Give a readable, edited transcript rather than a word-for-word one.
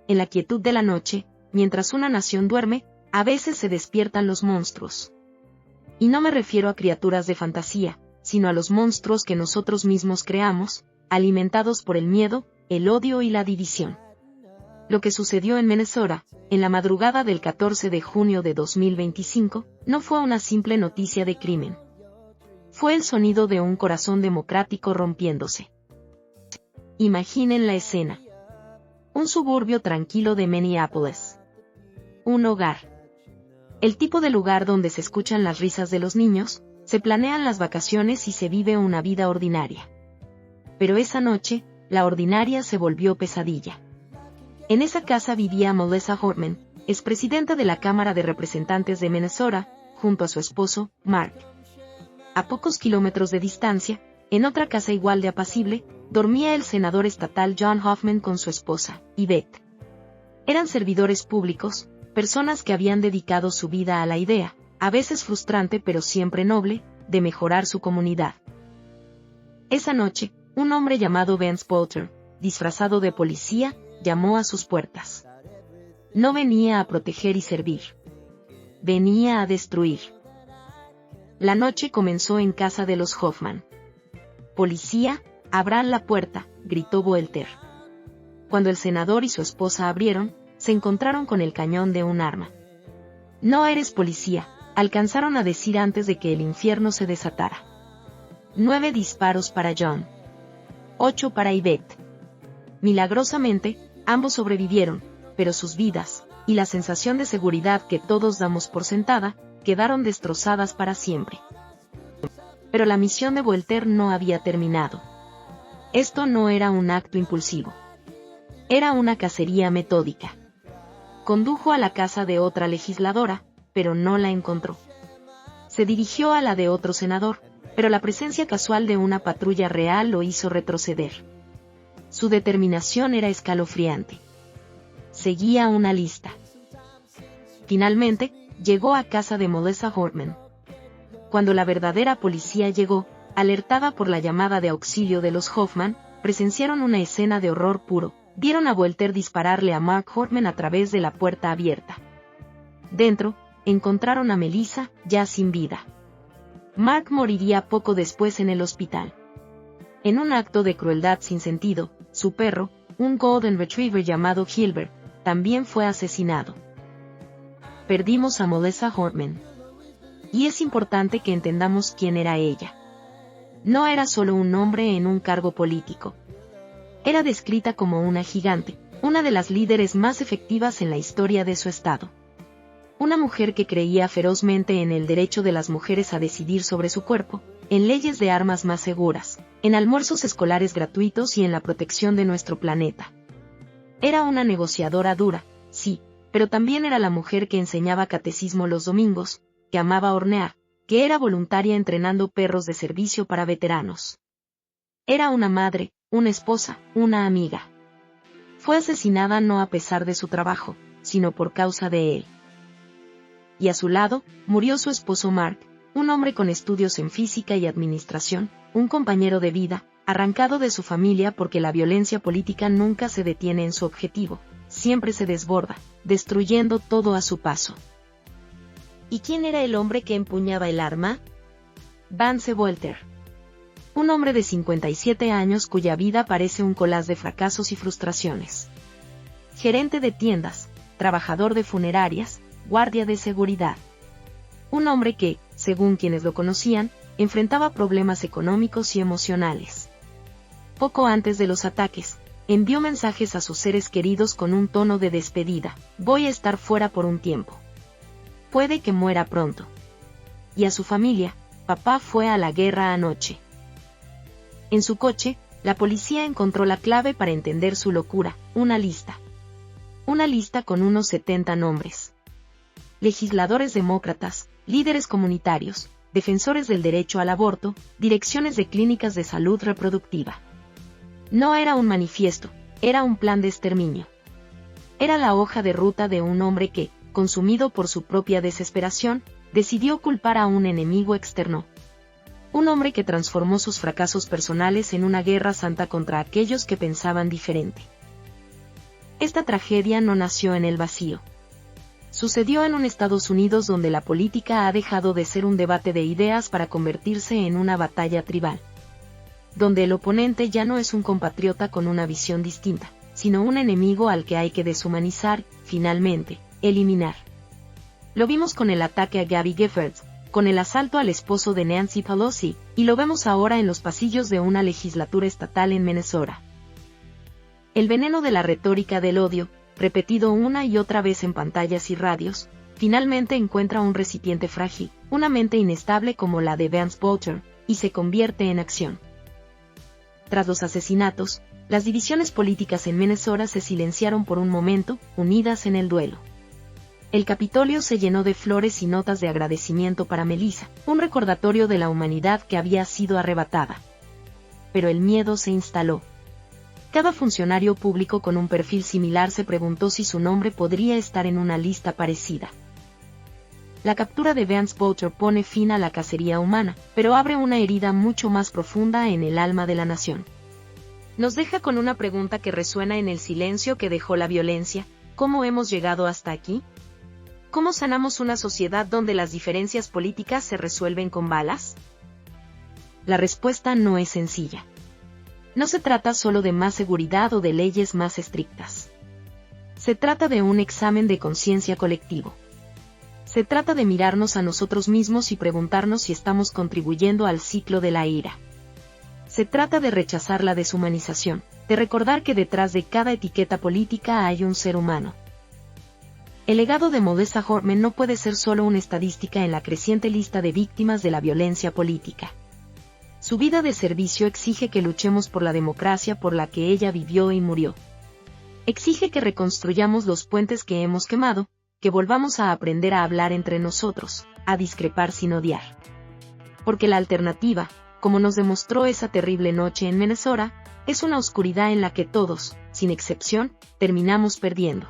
en la quietud de la noche, mientras una nación duerme, a veces se despiertan los monstruos. Y no me refiero a criaturas de fantasía, sino a los monstruos que nosotros mismos creamos, alimentados por el miedo, el odio y la división. Lo que sucedió en Minnesota, en la madrugada del 14 de junio de 2025, no fue una simple noticia de crimen. Fue el sonido de un corazón democrático rompiéndose. Imaginen la escena. Un suburbio tranquilo de Minneapolis. Un hogar. El tipo de lugar donde se escuchan las risas de los niños, se planean las vacaciones y se vive una vida ordinaria. Pero esa noche, la ordinaria se volvió pesadilla. En esa casa vivía Melissa Hortman, expresidenta de la Cámara de Representantes de Minnesota, junto a su esposo, Mark. A pocos kilómetros de distancia, en otra casa igual de apacible, dormía el senador estatal John Hoffman con su esposa, Yvette. Eran servidores públicos, personas que habían dedicado su vida a la idea, a veces frustrante pero siempre noble, de mejorar su comunidad. Esa noche, un hombre llamado Vance Poulter, disfrazado de policía, llamó a sus puertas. No venía a proteger y servir. Venía a destruir. La noche comenzó en casa de los Hoffman. «Policía, abran la puerta», gritó Poulter. Cuando el senador y su esposa abrieron, se encontraron con el cañón de un arma. «No eres policía», alcanzaron a decir antes de que el infierno se desatara. 9 disparos para John. 8 para Yvette. Milagrosamente, ambos sobrevivieron, pero sus vidas, y la sensación de seguridad que todos damos por sentada, quedaron destrozadas para siempre. Pero la misión de Poulter no había terminado. Esto no era un acto impulsivo. Era una cacería metódica. Condujo a la casa de otra legisladora, pero no la encontró. Se dirigió a la de otro senador, pero la presencia casual de una patrulla real lo hizo retroceder. Su determinación era escalofriante. Seguía una lista. Finalmente, llegó a casa de Melissa Hortman. Cuando la verdadera policía llegó, alertada por la llamada de auxilio de los Hoffman, presenciaron una escena de horror puro. Vieron a Poulter dispararle a Mark Hortman a través de la puerta abierta. Dentro, encontraron a Melissa, ya sin vida. Mark moriría poco después en el hospital. En un acto de crueldad sin sentido, su perro, un Golden Retriever llamado Gilbert, también fue asesinado. Perdimos a Melissa Hortman. Y es importante que entendamos quién era ella. No era solo un hombre en un cargo político. Era descrita como una gigante, una de las líderes más efectivas en la historia de su estado. Una mujer que creía ferozmente en el derecho de las mujeres a decidir sobre su cuerpo, en leyes de armas más seguras, en almuerzos escolares gratuitos y en la protección de nuestro planeta. Era una negociadora dura, sí, pero también era la mujer que enseñaba catecismo los domingos, que amaba hornear, que era voluntaria entrenando perros de servicio para veteranos. Era una madre, una esposa, una amiga. Fue asesinada no a pesar de su trabajo, sino por causa de él. Y a su lado, murió su esposo Mark, un hombre con estudios en física y administración, un compañero de vida, arrancado de su familia porque la violencia política nunca se detiene en su objetivo, siempre se desborda, destruyendo todo a su paso. ¿Y quién era el hombre que empuñaba el arma? Vance Poulter. Un hombre de 57 años cuya vida parece un collage de fracasos y frustraciones. Gerente de tiendas, trabajador de funerarias, guardia de seguridad. Un hombre que, según quienes lo conocían, enfrentaba problemas económicos y emocionales. Poco antes de los ataques, envió mensajes a sus seres queridos con un tono de despedida: «Voy a estar fuera por un tiempo. Puede que muera pronto». Y a su familia: «Papá fue a la guerra anoche». En su coche, la policía encontró la clave para entender su locura: una lista. Una lista con unos 70 nombres. Legisladores demócratas, líderes comunitarios, defensores del derecho al aborto, direcciones de clínicas de salud reproductiva. No era un manifiesto, era un plan de exterminio. Era la hoja de ruta de un hombre que, consumido por su propia desesperación, decidió culpar a un enemigo externo. Un hombre que transformó sus fracasos personales en una guerra santa contra aquellos que pensaban diferente. Esta tragedia no nació en el vacío. Sucedió en un Estados Unidos donde la política ha dejado de ser un debate de ideas para convertirse en una batalla tribal. Donde el oponente ya no es un compatriota con una visión distinta, sino un enemigo al que hay que deshumanizar, finalmente, eliminar. Lo vimos con el ataque a Gabby Giffords, con el asalto al esposo de Nancy Pelosi, y lo vemos ahora en los pasillos de una legislatura estatal en Minnesota. El veneno de la retórica del odio, repetido una y otra vez en pantallas y radios, finalmente encuentra un recipiente frágil, una mente inestable como la de Vance Bolter, y se convierte en acción. Tras los asesinatos, las divisiones políticas en Minnesota se silenciaron por un momento, unidas en el duelo. El Capitolio se llenó de flores y notas de agradecimiento para Melissa, un recordatorio de la humanidad que había sido arrebatada. Pero el miedo se instaló. Cada funcionario público con un perfil similar se preguntó si su nombre podría estar en una lista parecida. La captura de Vance Bolter pone fin a la cacería humana, pero abre una herida mucho más profunda en el alma de la nación. Nos deja con una pregunta que resuena en el silencio que dejó la violencia: ¿cómo hemos llegado hasta aquí? ¿Cómo sanamos una sociedad donde las diferencias políticas se resuelven con balas? La respuesta no es sencilla. No se trata solo de más seguridad o de leyes más estrictas. Se trata de un examen de conciencia colectivo. Se trata de mirarnos a nosotros mismos y preguntarnos si estamos contribuyendo al ciclo de la ira. Se trata de rechazar la deshumanización, de recordar que detrás de cada etiqueta política hay un ser humano. El legado de Melissa Hortman no puede ser solo una estadística en la creciente lista de víctimas de la violencia política. Su vida de servicio exige que luchemos por la democracia por la que ella vivió y murió. Exige que reconstruyamos los puentes que hemos quemado, que volvamos a aprender a hablar entre nosotros, a discrepar sin odiar. Porque la alternativa, como nos demostró esa terrible noche en Minnesota, es una oscuridad en la que todos, sin excepción, terminamos perdiendo.